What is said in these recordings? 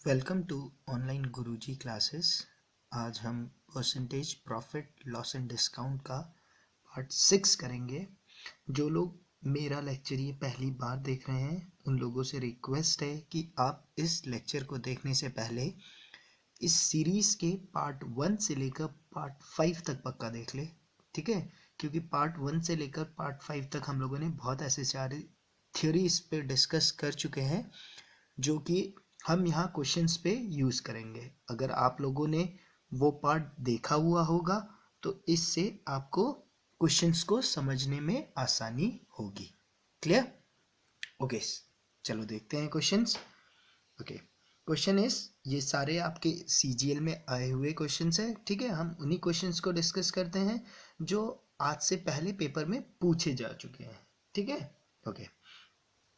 Welcome to online Guruji classes. आज हम percentage profit loss and discount का पार्ट 6 करेंगे। जो लोग मेरा लेक्चर ये पहली बार देख रहे हैं उन लोगों से रिक्वेस्ट है कि आप इस लेक्चर को देखने से पहले इस सीरीज़ के पार्ट 1 से लेकर पार्ट 5 तक पक्का देख ले, ठीक है। क्योंकि पार्ट 1 से लेकर पार्ट 5 तक हम लोगों ने बहुत ऐसे सारे थ्योरी इस पे डिस्कस कर चुके हैं जो कि हम यहाँ क्वेश्चंस पे यूज करेंगे। अगर आप लोगों ने वो पार्ट देखा हुआ होगा तो इससे आपको क्वेश्चंस को समझने में आसानी होगी। क्लियर? ओके, चलो देखते हैं क्वेश्चंस। ओके, क्वेश्चन इज, ये सारे आपके सीजीएल में आए हुए क्वेश्चंस हैं, ठीक है। हम उन्हीं क्वेश्चंस को डिस्कस करते हैं जो आज से पहले पेपर में पूछे जा चुके हैं, ठीक है। ओके,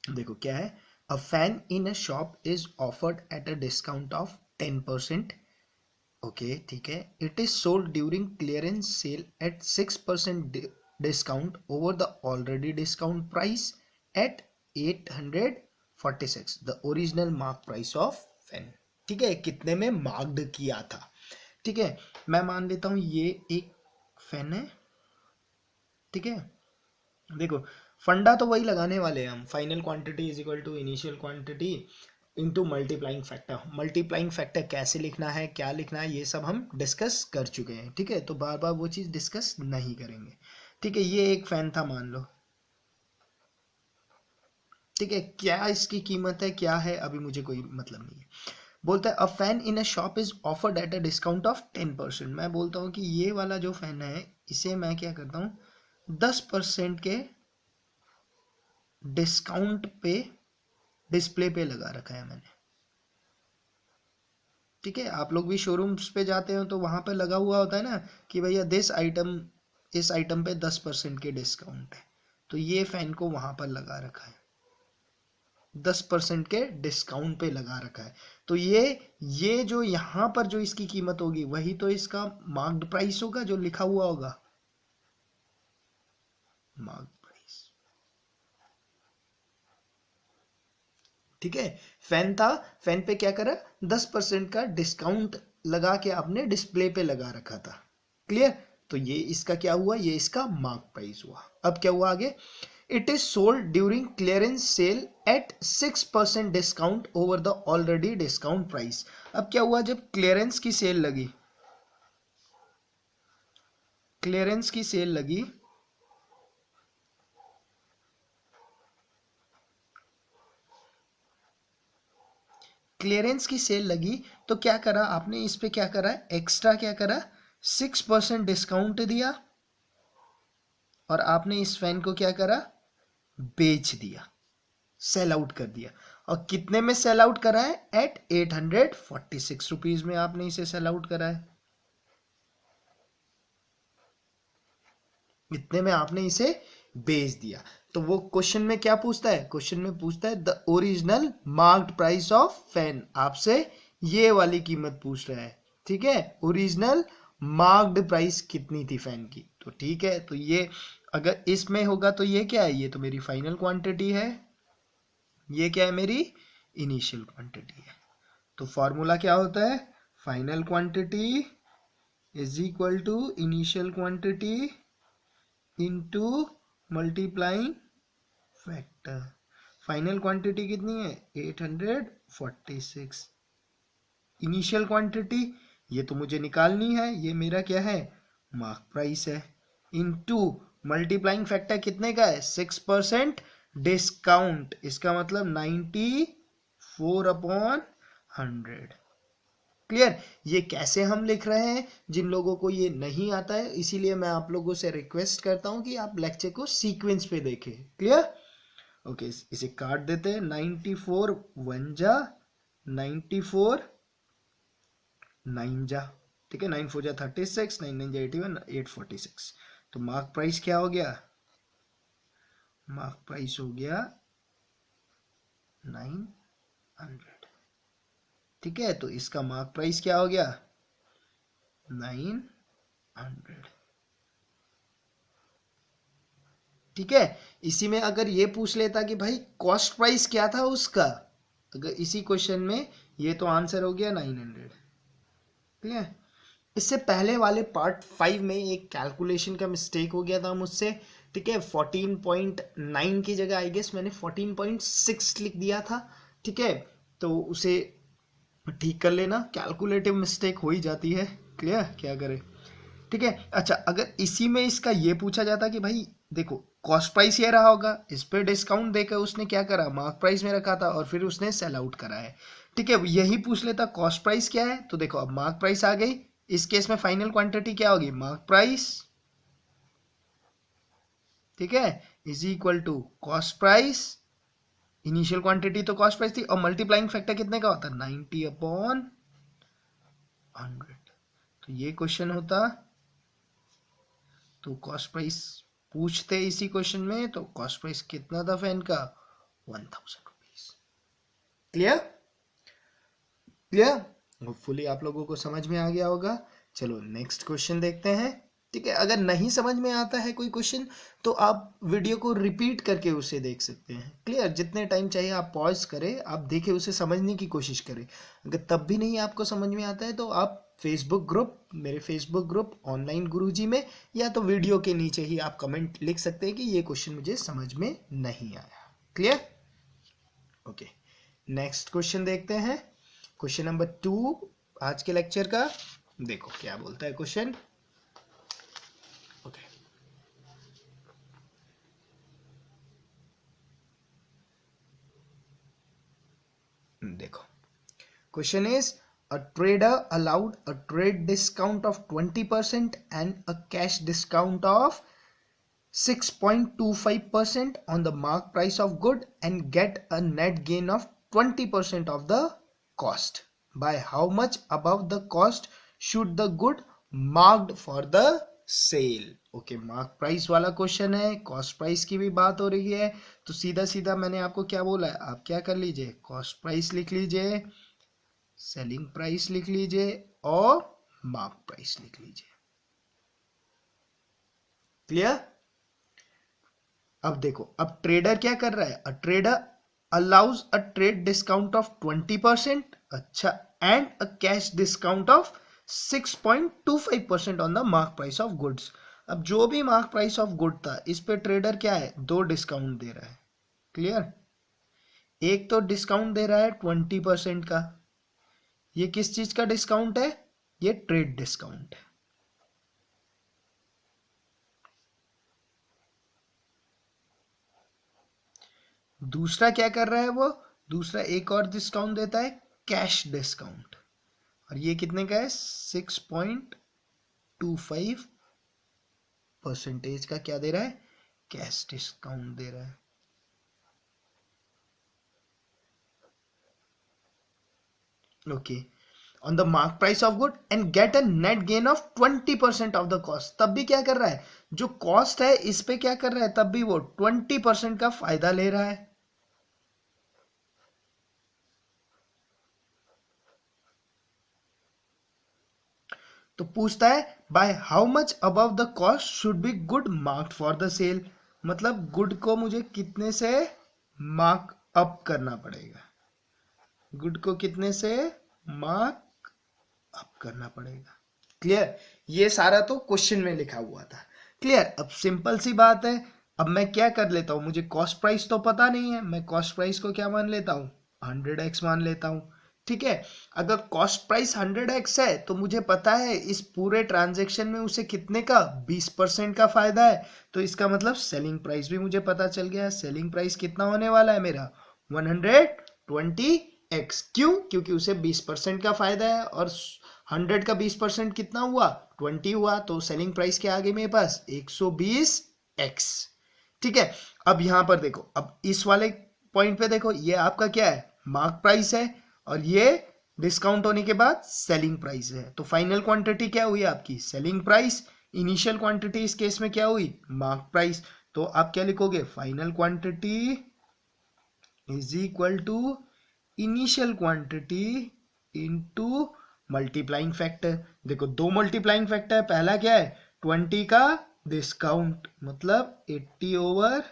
देखो क्या है। A fan in a shop is offered at a discount of 10%. Okay, ठीक है। It is sold during clearance sale at 6% discount over the already discount price at 846. The original mark price of fan. ठीक है, कितने में marked किया था। ठीक है, मैं मान लेता हूं ये एक फैन है, ठीक है। देखो फंडा तो वही लगाने वाले हैं हम, final quantity is equal to initial quantity into multiplying factor. Multiplying factor कैसे लिखना है, क्या लिखना है, ये सब हम डिस्कस कर चुके हैं, ठीक है। तो बार बार वो चीज डिस्कस नहीं करेंगे, ठीक है। ये एक फैन था मान लो, ठीक है। क्या इसकी कीमत है, क्या है, अभी मुझे कोई मतलब नहीं है। बोलता है a fan in a shop is offered at a discount of 10%। मैं बोलता हूँ कि ये वाला जो फैन है इसे मैं क्या करता हूँ 10% के डिस्काउंट पे डिस्प्ले पे लगा रखा है मैंने, ठीक है। आप लोग भी शोरूम्स पे जाते हो तो वहां पे लगा हुआ होता है ना कि भैया दिस आइटम, इस आइटम पे 10% के डिस्काउंट है। तो ये फैन को वहां पर लगा रखा है, 10% के डिस्काउंट पे लगा रखा है। तो ये जो यहाँ पर जो इसकी कीमत होगी वही तो इसका मार्क्ड प्राइस होगा जो लिखा हुआ होगा, मार्क्ड प्राइस, ठीक है। फैन था, फैन पे क्या करा 10% का डिस्काउंट लगा के आपने डिस्प्ले पे लगा रखा था, क्लियर। तो ये इसका क्या हुआ, ये इसका मार्क प्राइस हुआ। अब क्या हुआ आगे, it is sold during clearance sale at 6% discount over the already discount price. अब क्या हुआ, जब क्लियरेंस की सेल लगी, क्लियरेंस की सेल लगी, क्लियरेंस की सेल लगी तो क्या करा आपने, इस पे क्या करा, एक्स्ट्रा क्या करा 6% डिस्काउंट दिया और आपने इस फैन को क्या करा, बेच दिया, सेल आउट कर दिया। और कितने में सेल आउट करा है, एट 846 रुपीज में आपने इसे सेल आउट करा है। इतने में आपने इसे बेच दिया। तो वो क्वेश्चन में क्या पूछता है, क्वेश्चन में पूछता है the original marked price of fan. आपसे ये वाली कीमत पूछ रहा है, ठीक है। ओरिजिनल मार्क्ड प्राइस कितनी थी फैन की, तो ठीक है। तो ये अगर इसमें होगा तो ये क्या है, ये तो मेरी फाइनल क्वांटिटी है, ये क्या है, मेरी इनिशियल क्वांटिटी है। तो फॉर्मूला क्या होता है, final quantity is equal to initial quantity into multiplying factor. Final quantity कितनी है 846, इनिशियल क्वांटिटी ये तो मुझे निकालनी है, ये मेरा क्या है मार्क प्राइस है, इनटू मल्टीप्लाइंग फैक्टर कितने का है 6% डिस्काउंट, इसका मतलब 94/100। क्लियर? ये कैसे हम लिख रहे हैं, जिन लोगों को ये नहीं आता है, इसीलिए मैं आप लोगों से रिक्वेस्ट करता हूं कि आप लेक्चर को सीक्वेंस पे देखें। क्लियर? ओके, इसे काट देते हैं। 94 1 जा 94 9 जा, ठीक है। 9 4 जा 36, 9 9 जा 81, 846। तो मार्क प्राइस क्या हो गया, मार्क प्राइस हो गया 900, ठीक है। तो इसका मार्क प्राइस क्या हो गया 900, ठीक है। इसी में अगर ये पूछ लेता कि भाई कॉस्ट प्राइस क्या था उसका, अगर इसी क्वेश्चन में ये तो आंसर हो गया 900। क्लियर। इससे पहले वाले पार्ट 5 में एक कैलकुलेशन का मिस्टेक हो गया था मुझसे। ठीक है, 14.9 की जगह आई गेस मैंने 14.6 लिख दिया था। ठीक है, तो उसे ठीक कर लेना, कैलकुलेटिव मिस्टेक हो ही जाती है। क्लियर, क्या करें। ठीक है, अच्छा अगर इसी में इसका ये पूछा जाता कि भाई देखो कॉस्ट प्राइस ये रहा होगा, इस पे डिस्काउंट देकर उसने क्या करा, मार्क प्राइस में रखा था और फिर उसने सेल आउट करा है। ठीक है, यही पूछ लेता कॉस्ट प्राइस क्या है, तो देखो अब मार्क प्राइस आ गई। इस केस में फाइनल क्वांटिटी क्या होगी, मार्क प्राइस। ठीक है, is equal to cost price, initial quantity तो कॉस्ट प्राइस थी, और मल्टीप्लाइंग फैक्टर कितने का होता है, 90/100। तो ये क्वेश्चन होता, तो कॉस्ट प्राइस पूछते इसी क्वेश्चन में, तो कॉस्ट प्राइस कितना था फैन का, 1000 रुपीज। क्लियर, क्लियर, होपफुली आप लोगों को समझ में आ गया होगा। चलो नेक्स्ट क्वेश्चन देखते हैं। ठीक है, अगर नहीं समझ में आता है कोई क्वेश्चन तो आप वीडियो को रिपीट करके उसे देख सकते हैं। क्लियर, जितने टाइम चाहिए आप पॉज करें, आप देखें, उसे समझने की कोशिश करें। अगर तब भी नहीं आपको समझ में आता है तो आप फेसबुक ग्रुप, मेरे फेसबुक ग्रुप ऑनलाइन गुरुजी में, या तो वीडियो के नीचे ही आप कमेंट लिख सकते हैं कि ये क्वेश्चन मुझे समझ में नहीं आया। Clear, okay. नेक्स्ट क्वेश्चन देखते हैं, क्वेश्चन नंबर 2 आज के लेक्चर का। देखो क्या बोलता है क्वेश्चन। ओके, देखो question is, a trader allowed a trade discount of 20% and a cash discount of 6.25% on the mark price of good and get a net gain of 20% of the cost. By how much above the cost should the good marked for the sale? Okay, mark price वाला question है, cost price की भी बात हो रही है, तो सीधा सीधा मैंने आपको क्या बोला है, आप क्या कर लीजिए, कॉस्ट प्राइस लिख लीजिए, सेलिंग प्राइस लिख लीजिए और मार्क प्राइस लिख लीजिए। क्लियर। अब देखो, अब ट्रेडर क्या कर रहा है, a trader allows a trade discount of 20%, अच्छा, and a cash discount of 6.25% on the mark price of goods. अब जो भी मार्क प्राइस ऑफ गुड था, इस पे ट्रेडर क्या है, दो डिस्काउंट दे रहा है। क्लियर, एक तो डिस्काउंट दे रहा है 20% का, ये किस चीज का डिस्काउंट है, ये ट्रेड डिस्काउंट है। दूसरा क्या कर रहा है वो, दूसरा एक और डिस्काउंट देता है, कैश डिस्काउंट, और ये कितने का है, 6.25% का क्या दे रहा है, कैश डिस्काउंट दे रहा है। Okay, on the mark price of good and get a net gain of 20% of the cost. तब भी क्या कर रहा है, जो कॉस्ट है इस पे क्या कर रहा है, तब भी वो 20% का फायदा ले रहा है। तो पूछता है, by how much above the cost should be good marked for the sale, मतलब गुड को मुझे कितने से मार्क अप करना पड़ेगा, गुड को कितने से मार्क अप करना पड़ेगा। क्लियर, ये सारा तो क्वेश्चन में लिखा हुआ था। क्लियर, अब सिंपल सी बात है, अब मैं क्या कर लेता हूं, मुझे कॉस्ट प्राइस तो पता नहीं है, मैं कॉस्ट प्राइस को क्या मान लेता हूं, 100x मान लेता हूं। ठीक है, अगर कॉस्ट प्राइस 100x है तो मुझे पता है इस पूरे ट्रांजेक्शन में उसे कितने का, 20% का फायदा है, तो इसका मतलब सेलिंग प्राइस भी मुझे पता चल गया। सेलिंग प्राइस कितना होने वाला है मेरा, 120x। क्यों, क्योंकि उसे 20% का फायदा है, और 100 का 20% कितना हुआ, 20 हुआ, तो सेलिंग प्राइस क्या आ गई मेरे पास, 120x। ठीक है, अब यहां पर देखो, अब इस वाले पॉइंट पे देखो, ये आपका क्या है, मार्क प्राइस है, और ये डिस्काउंट होने के बाद सेलिंग प्राइस है। तो फाइनल क्वांटिटी क्या हुई आपकी, सेलिंग प्राइस, इनिशियल क्वांटिटी इस केस में क्या हुई, मार्क प्राइस। तो आप क्या लिखोगे, final quantity is equal to initial quantity into multiplying factor. देखो दो मल्टीप्लाइंग फैक्टर है, पहला क्या है, 20 का डिस्काउंट, मतलब 80/100,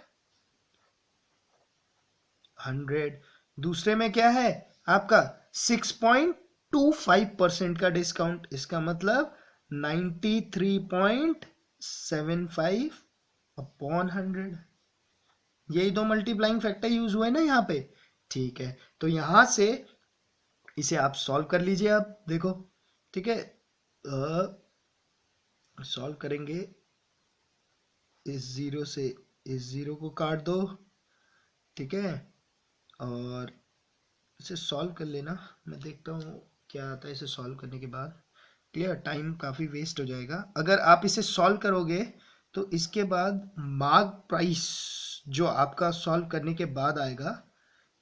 दूसरे में क्या है आपका 6.25% का डिस्काउंट, इसका मतलब 93.75 अपॉन 100। यही दो मल्टीप्लाइंग फैक्टर यूज हुए ना यहाँ पे। ठीक है, तो यहां से इसे आप सॉल्व कर लीजिए। आप देखो, ठीक है, सॉल्व करेंगे, इस जीरो से इस जीरो को काट दो, ठीक है, और इसे सॉल्व कर लेना। मैं देखता हूँ क्या आता है इसे सॉल्व करने के बाद। क्लियर, टाइम काफ़ी वेस्ट हो जाएगा। अगर आप इसे सॉल्व करोगे तो इसके बाद मार्क प्राइस जो आपका सॉल्व करने के बाद आएगा,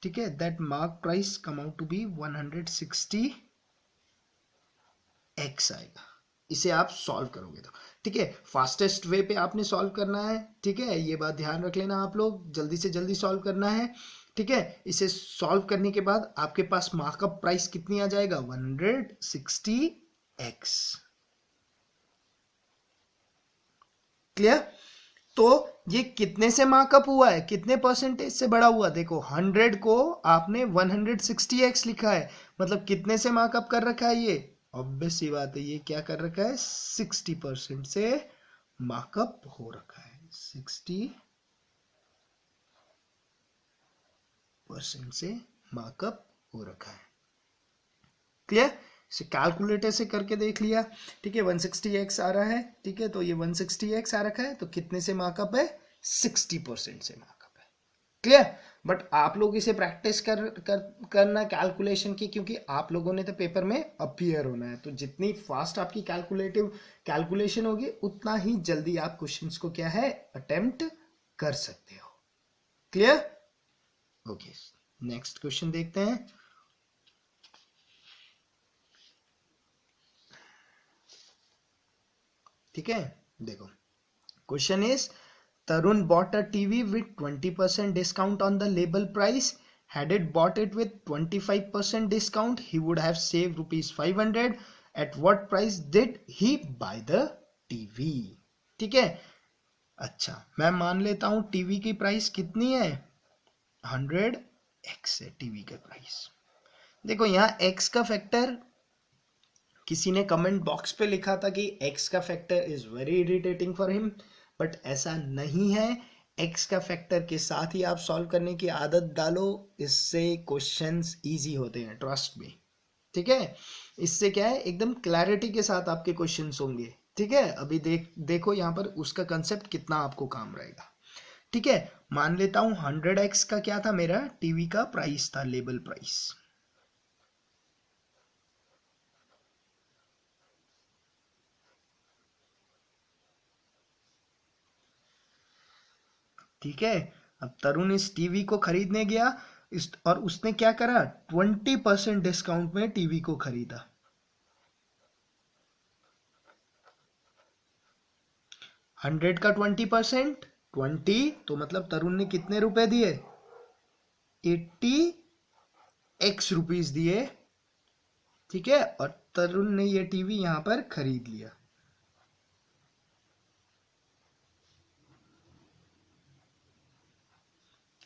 ठीक है, that mark price come out to be 160x आएगा। इसे आप सॉल्व करोगे तो, ठीक है, फास्टेस्ट वे पे आपने सॉल्व करना है, ठीक है, ये बात ध्यान रख लेना आप लोग, जल्दी से जल्दी सॉल्व करना है, ठीक है। इसे सॉल्व करने के बाद आपके पास मार्कअप प्राइस कितनी आ जाएगा, 160x। क्लियर। तो ये कितने से मार्कअप हुआ है, कितने परसेंटेज से बढ़ा हुआ, देखो 100 को आपने 160x लिखा है, मतलब कितने से मार्कअप कर रखा है, ये ऑब्वियस सी बात है, ये क्या कर रखा है, 60% से मार्कअप हो रखा है, 60% से मार्कअप हो रखा है। क्लियर, इसे कैलकुलेटर से करके देख लिया, ठीक है, 160x आ रहा है, ठीक है, तो ये 160x आ रखा है, तो कितने से मार्कअप है, 60% से मार्कअप है। क्लियर, बट आप लोग इसे प्रैक्टिस करना कैलकुलेशन की, क्योंकि आप लोगों ने तो पेपर में अपीयर होना है, तो जितनी फास्ट आपकी कैलकुलेशन होगी उतना ही जल्दी आप क्वेश्चंस को क्या है, अटेम्प्ट कर सकते हो। क्लियर, ओके, नेक्स्ट क्वेश्चन देखते हैं। ठीक है, देखो, question is Tarun bought a TV with 20% discount on the label price. Had it bought it with 25% discount, he would have saved rupees 500. At what price did he buy the TV? ठीक है, अच्छा मैं मान लेता हूं TV की price कितनी है, 100x है टीवी का प्राइस। देखो यहाँ x का फैक्टर, किसी ने कमेंट बॉक्स पे लिखा था कि x का factor is very irritating for him, but ऐसा नहीं है। x का फैक्टर के साथ ही आप सॉल्व करने की आदत डालो, इससे क्वेश्चंस इजी होते हैं, ट्रस्ट मी, ठीक है। इससे क्या है, एकदम क्लैरिटी के साथ आपके क्वेश्चंस होंगे, ठीक है। अभी देखो यहाँ पर उसका कंसेप्ट कितना आपको काम रहेगा, ठीक है। मान लेता हूँ 100x का क्या था, मेरा टीवी का प्राइस था, लेबल प्राइस, ठीक है। अब तरुण इस टीवी को खरीदने गया, और उसने क्या करा, 20% डिस्काउंट में टीवी को खरीदा। हंड्रेड का 20%, 20, तो मतलब तरुण ने कितने रुपए दिए, 80x रुपीज दिए, ठीक है, और तरुण ने ये टीवी यहां पर खरीद लिया।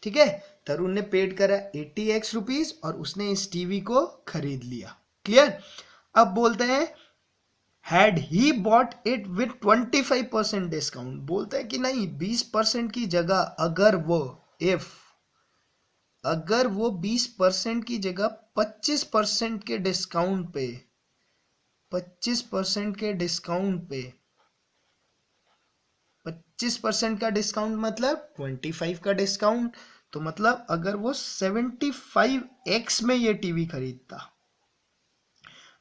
ठीक है, तरुण ने पेड करा 80x रुपीज और उसने इस टीवी को खरीद लिया। क्लियर, अब बोलते हैं had he bought it with 25% discount, बोलते हैं कि नहीं 20% की जगह अगर वो 20% की जगह 25% के डिस्काउंट पे 25% के डिस्काउंट पे 25% का डिस्काउंट मतलब 25 का डिस्काउंट, तो मतलब अगर वो 75x में ये टीवी खरीदता,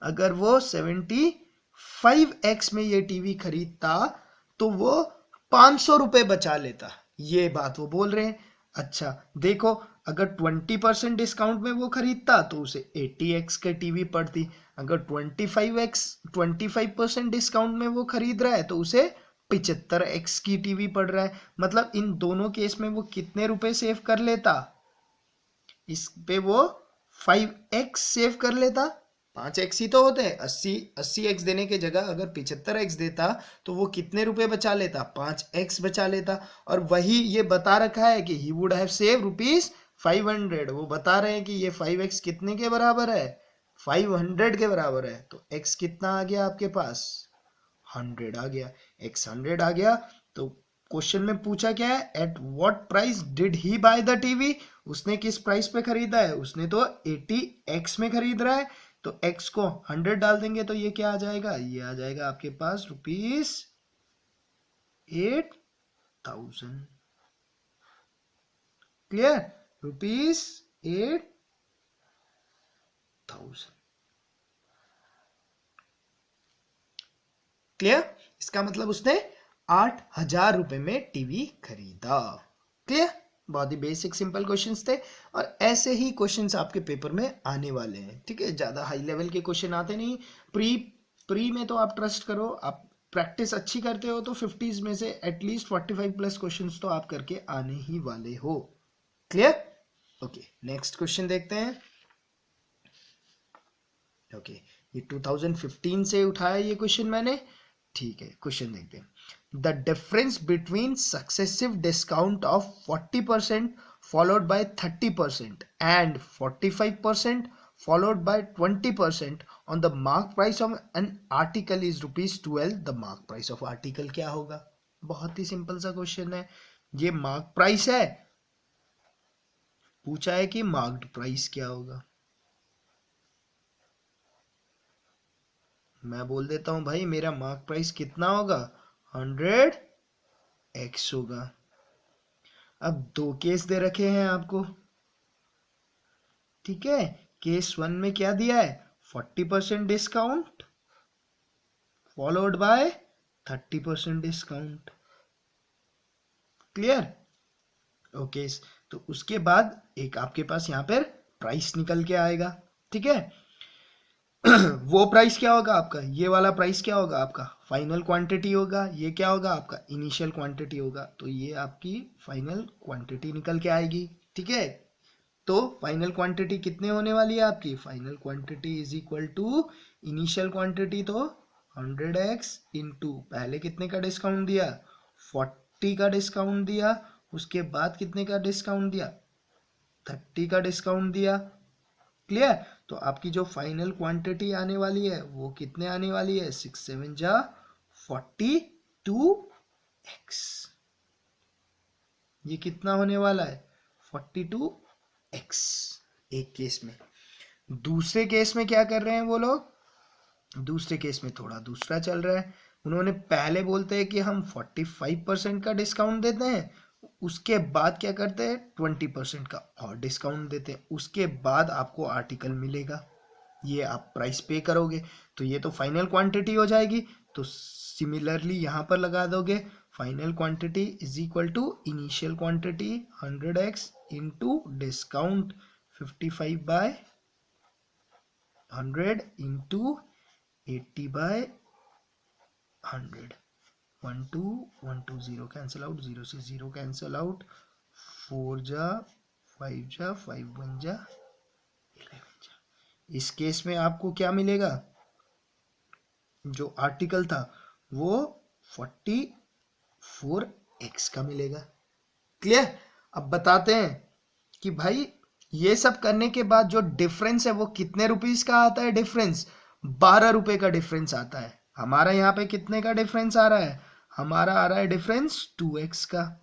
अगर वो 75x में ये टीवी खरीदता तो वो 500 रुपए बचा लेता, ये बात वो बोल रहे हैं। अच्छा देखो, अगर 20% डिस्काउंट में वो खरीदता तो उसे 80x के टीवी पड़ती, अगर 25% डिस्काउंट में वो खरीद रहा है तो उसे 75x की टीवी पड़ रहा है। मतलब इन दोनों केस में वो कितने रुपए सेव कर लेता, इस पे वो 5x सेव कर लेता, 5x ही तो होते हैं, 80x देने के जगह अगर 75x देता तो वो कितने रुपए बचा लेता, 5x बचा लेता। और वही ये बता रखा है कि he would have save rupees 500, वो बता रहे हैं कि ये 5x कितने के बराबर है, 500 के बराबर है। तो x कितना आ गया आपके पास, 100 आ गया, x 100 आ गया। तो क्वेश्चन में पूछा क्या है, at what price did he by the TV, उसने किस प्राइस पे खरीदा है, उसने तो 80x में खरीद रहा है। तो x को 100 डाल देंगे तो ये क्या आ जाएगा, ये आ जाएगा आपके पास ₹8,000। क्लियर, ₹8,000। क्लियर, इसका मतलब उसने 8,000 रुपए में टीवी खरीदा। क्लियर, बहुत ही बेसिक सिंपल क्वेश्चंस थे और ऐसे ही क्वेश्चंस आपके पेपर में आने वाले हैं। ठीक है, ज्यादा हाई लेवल के क्वेश्चन आते नहीं। प्री में तो आप ट्रस्ट करो, आप प्रैक्टिस अच्छी करते हो तो 50s में से एटलीस्ट 45 प्लस क्वेश्चंस तो आप करके आने ही वाले हो। क्लियर, ओके, नेक्स्ट क्वेश्चन देखते हैं। ओके, ये 2015 से उठाया ये क्वेश्चन मैंने। ठीक है, क्वेश्चन देखते हैं। The difference between successive discount of 40% followed by 30% and 45% followed by 20% on the mark price of an article is ₹12। the mark price of article क्या होगा, बहुत ही सिंपल सा क्वेश्चन है। ये मार्क प्राइस है, पूछा है कि मार्क्ड प्राइस क्या होगा। मैं बोल देता हूं भाई, मेरा मार्क प्राइस कितना होगा, 100x होगा। अब दो केस दे रखे हैं आपको, ठीक है। केस 1 में क्या दिया है, 40% discount followed by 30% discount. Clear, okay. तो उसके बाद एक आपके पास यहां पर प्राइस निकल के आएगा, ठीक है। वो प्राइस क्या होगा आपका, ये वाला प्राइस क्या होगा आपका, फाइनल क्वांटिटी होगा। ये क्या होगा आपका, इनिशियल क्वांटिटी होगा। तो ये आपकी फाइनल क्वांटिटी निकल के आएगी, ठीक है। तो फाइनल क्वांटिटी कितने होने वाली है आपकी, final quantity is equal to initial quantity, तो 100x इंटू पहले कितने का डिस्काउंट दिया, 40 का डिस्काउंट दिया। उसके बाद कितने का डिस्काउंट दिया, 30 का डिस्काउंट दिया। क्लियर, तो आपकी जो फाइनल क्वांटिटी आने वाली है वो कितने आने वाली है, 6 7 जा 42x। ये कितना होने वाला है, 42x एक केस में। दूसरे केस में क्या कर रहे हैं वो लोग, दूसरे केस में थोड़ा दूसरा चल रहा है। उन्होंने पहले बोलते हैं कि हम 45% का डिस्काउंट देते हैं, उसके बाद क्या करते हैं 20% का और डिस्काउंट देते हैं, उसके बाद आपको आर्टिकल मिलेगा, ये आप प्राइस पे करोगे। तो ये तो फाइनल क्वांटिटी हो जाएगी। तो सिमिलरली यहां पर लगा दोगे, final quantity is equal to initial quantity 100x into discount 55/100 into 80/100। 1 2 1 2 0 cancel out, 0 से 0 कैंसिल आउट, 4 जा 5 जा 5 1 जा 11 जा। इस केस में आपको क्या मिलेगा, जो आर्टिकल था वो 44x का मिलेगा। क्लियर, अब बताते हैं कि भाई ये सब करने के बाद जो डिफरेंस है वो कितने रुपीस का आता है, डिफरेंस 12 रुपए का डिफरेंस आता है। हमारा यहाँ पे कितने का डिफरेंस आ रहा है, हमारा आ रहा है डिफरेंस 2x का।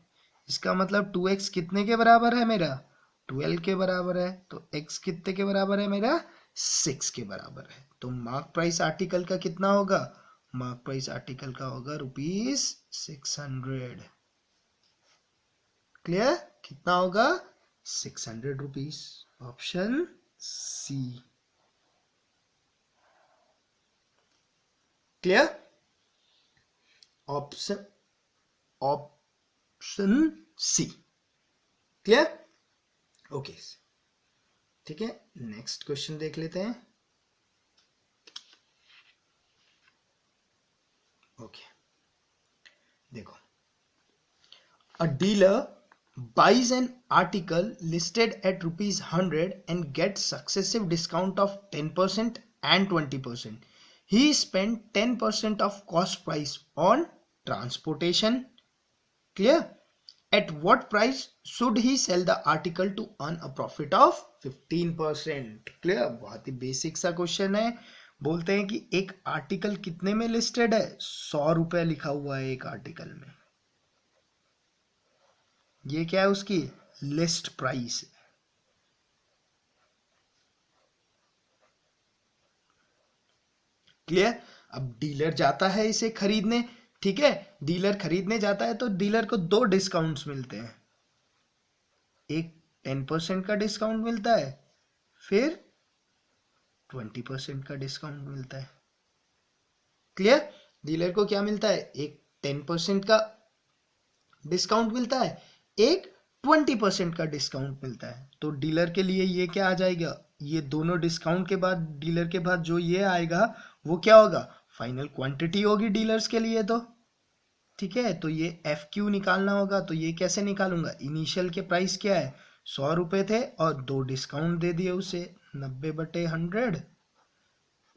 इसका मतलब 2x कितने के बराबर है मेरा, 12 के बराबर है। तो x कितने के बराबर है मेरा, 6 के बराबर है। तो मार्क प्राइस आर्टिकल का कितना होगा, मार्क प्राइस आर्टिकल का होगा ₹600। क्लियर, कितना होगा, 600 rupees. Option C. Clear, option C. Clear, okay, ठीक है। नेक्स्ट क्वेश्चन देख लेते हैं। ओके, देखो, a dealer buys an article listed at ₹100 and gets successive discount of 10% and 20%. He spent 10% of cost price on transportation. Clear? At what price should he sell the article to earn a profit of 15%? Clear? बहुत ही basic सा question है. बोलते हैं कि एक article कितने में listed है? 100 रुपए लिखा हुआ है एक आर्टिकल में. ये क्या है? उसकी लिस्ट प्राइस. क्लियर? अब डीलर जाता है इसे खरीदने. ठीक है, डीलर खरीदने जाता है तो डीलर को दो डिस्काउंट्स मिलते हैं. एक 10% का डिस्काउंट मिलता है, फिर 20% का डिस्काउंट मिलता है. क्लियर? डीलर को क्या मिलता है? एक 10% का डिस्काउंट मिलता है, एक 20% का डिस्काउंट मिलता है. तो डीलर के लिए ये क्या आ जाएगा? ये दोनों डिस्काउंट के बाद डीलर के बाद जो ये आएगा वो क्या होगा? फाइनल क्वांटिटी होगी डीलर्स के लिए. तो ठीक है, तो ये एफ क्यू निकालना होगा. तो ये कैसे निकालूंगा? इनिशियल के प्राइस क्या है? 100 रुपए थे और दो डिस्काउंट दे दिए उसे. 90/100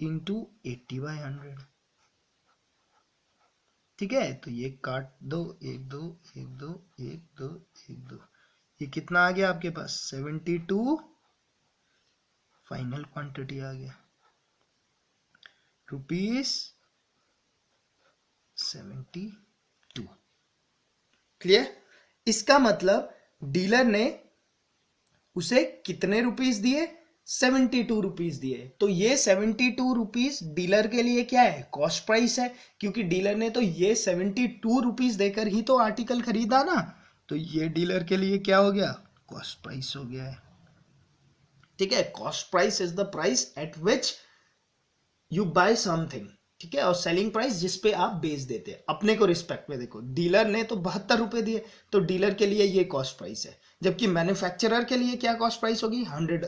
इंटू 80/100. ठीक है, तो ये काट दो. एक दो एक दो एक दो एक दो. ये कितना आ गया आपके पास? 72. फाइनल क्वांटिटी आ गया ₹72. क्लियर? इसका मतलब डीलर ने उसे कितने रुपीस दिए? 72 रुपीस दिए. तो ये 72 रुपीस डीलर के लिए क्या है? कॉस्ट प्राइस है, क्योंकि डीलर ने तो ये 72 रुपीस देकर ही तो आर्टिकल खरीदा ना. तो ये डीलर के लिए क्या हो गया? कॉस्ट प्राइस हो गया है. ठीक है, cost price is the price at which you buy something. ठीक है, और सेलिंग प्राइस जिसपे आप बेच देते हैं अपने को रिस्पेक्ट में. देखो, डीलर ने तो 72 रुपए दिए, तो डीलर के लिए ये कॉस्ट प्राइस है. जबकि मैन्युफैक्चरर के लिए क्या कॉस्ट प्राइस होगी? 100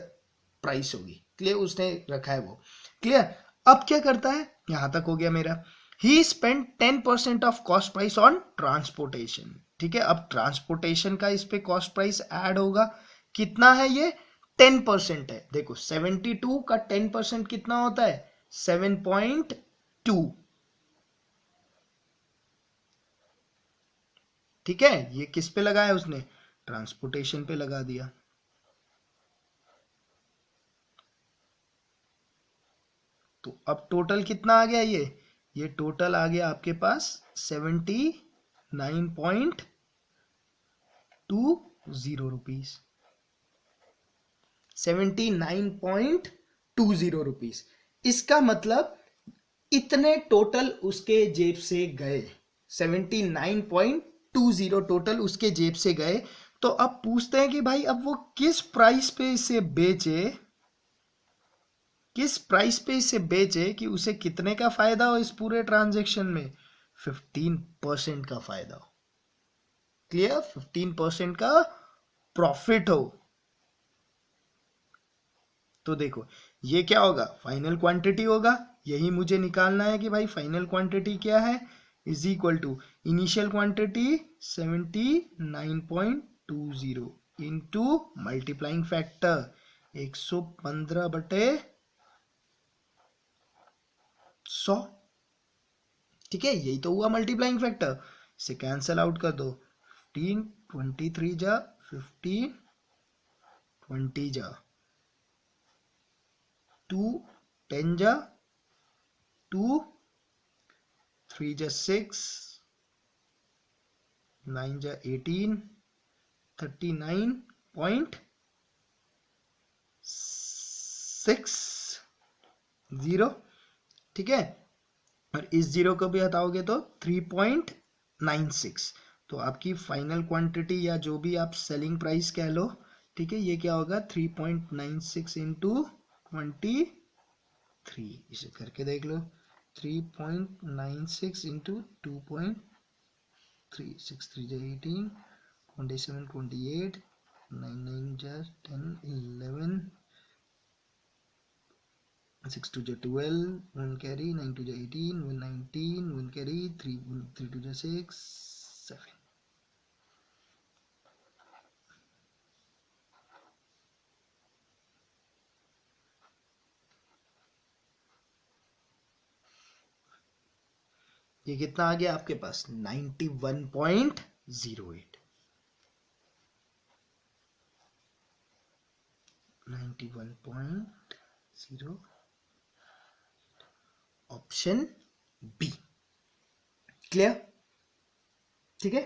प्राइस होगी. क्लियर? उसने रखा है वो. क्लियर? अब क्या करता है? यहां तक हो गया मेरा. He spend 10% of cost price on transportation. ठीक है, अब ट्रांसपोर्टेशन का इस पे कॉस्ट प्राइस ऐड होगा. कितना है ये? 10% है. देखो, 72 का 10% कितना होता है? 7.2. ठीक है, ये किस पे लगाया उसने? ट्रांसपोर्टेशन पे लगा दिया. तो अब टोटल कितना आ गया? ये टोटल आ गया आपके पास 79.20 रुपीस. 79.20 रुपीस. इसका मतलब इतने टोटल उसके जेब से गए. 79.20 टोटल उसके जेब से गए. तो अब पूछते हैं कि भाई अब वो किस प्राइस पे इसे बेचे. किस प्राइस पे इसे बेचे कि उसे कितने का फायदा हो इस पूरे ट्रांजेक्शन में? 15% का फायदा हो. क्लियर? 15% का प्रॉफिट हो. तो देखो, ये क्या होगा? फाइनल क्वांटिटी होगा. यही मुझे निकालना है कि भाई फाइनल क्वांटिटी क्या है. Is equal to initial quantity 79.20 into multiplying factor 115/100. ठीक है, यही तो हुआ मल्टीप्लाइंग फैक्टर. इसे कैंसल आउट कर दो. 15 23 जा 15 20 जा 2 10 जा 2 3 जा 6 9 जा 18 39.60. ठीक है, और इस जीरो को भी हटाओगे तो 3.96. तो आपकी फाइनल क्वांटिटी या जो भी आप सेलिंग प्राइस कह लो. ठीक है, ये क्या होगा? 3.96 इंटू 23. इसे करके देख लो. 3.96 इंटू 2.3. 6 3 जा 18 27 28 9 9 जा 10 11 6 2 जा 12 1 carry 9 2 जा 18 1 19 1 carry 3 3 2 जा 6 7. ये कितना आ गया आपके पास? 91.08. 91.0 ऑप्शन बी। क्लियर? ठीक है,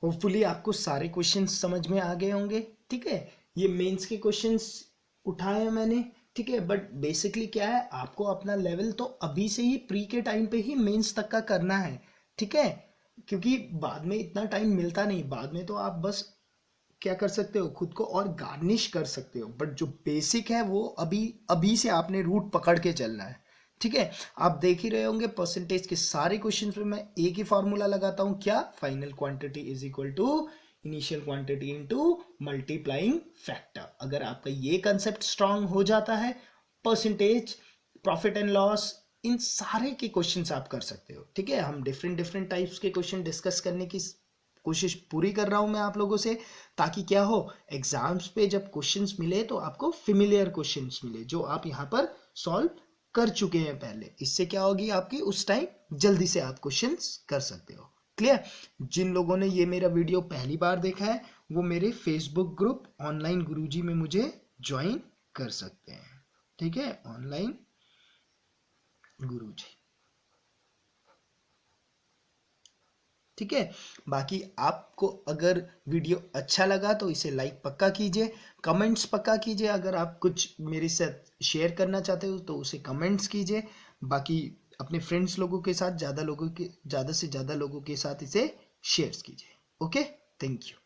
होपफुली आपको सारे क्वेश्चंस समझ में आ गए होंगे। ठीक है, ये मेंस के क्वेश्चंस उठाए हैं मैंने। ठीक है, बट बेसिकली क्या है, आपको अपना लेवल तो अभी से ही प्री के टाइम पे ही मेंस तक का करना है। ठीक है, क्योंकि बाद में इतना टाइम मिलता नहीं, बाद में तो आप बस क्या कर सकते हो, खुद को और गार्निश कर सकते हो, बट जो बेसिक है वो अभी अभी से आपने रूट पकड़ के चलना है। ठीक है, आप देख ही रहे होंगे परसेंटेज के सारे क्वेश्चंस में मैं एक ही फॉर्मूला लगाता हूं, क्या, final quantity is equal to initial quantity into multiplying factor. अगर आपका ये कंसेप्ट स्ट्रांग हो जाता है, परसेंटेज, प्रॉफिट एंड लॉस, इन सारे के क्वेश्चंस आप कर सकते हो। ठीक है, हम डिफरेंट डिफरेंट टाइप्स के क्वेश्चन डिस्कस करने की कोशिश पूरी कर रहा हूं मैं आप लोगों से, ताकि क्या हो, एग्जाम्स पे जब क्वेश्चंस मिले तो आपको फिमिलियर क्वेश्चंस मिले जो आप यहाँ पर सॉल्व कर चुके हैं पहले। इससे क्या होगी आपकी, उस टाइम जल्दी से आप क्वेश्चंस कर सकते हो। क्लियर? जिन लोगों ने ये मेरा वीडियो पहली बार देखा है वो मेरे फेसबुक ग्रुप ऑनलाइन गुरुजी में मुझे ज्वाइन कर सकते हैं। ठीक है, ऑनलाइन गुरुजी। ठीक है, बाकी आपको अगर वीडियो अच्छा लगा तो इसे लाइक पक्का कीजिए, कमेंट्स पक्का कीजिए, अगर आप कुछ मेरे साथ शेयर करना चाहते हो तो उसे कमेंट्स कीजिए। बाकी अपने फ्रेंड्स लोगों के साथ ज़्यादा से ज़्यादा लोगों के साथ इसे शेयर कीजिए। Okay, thank you.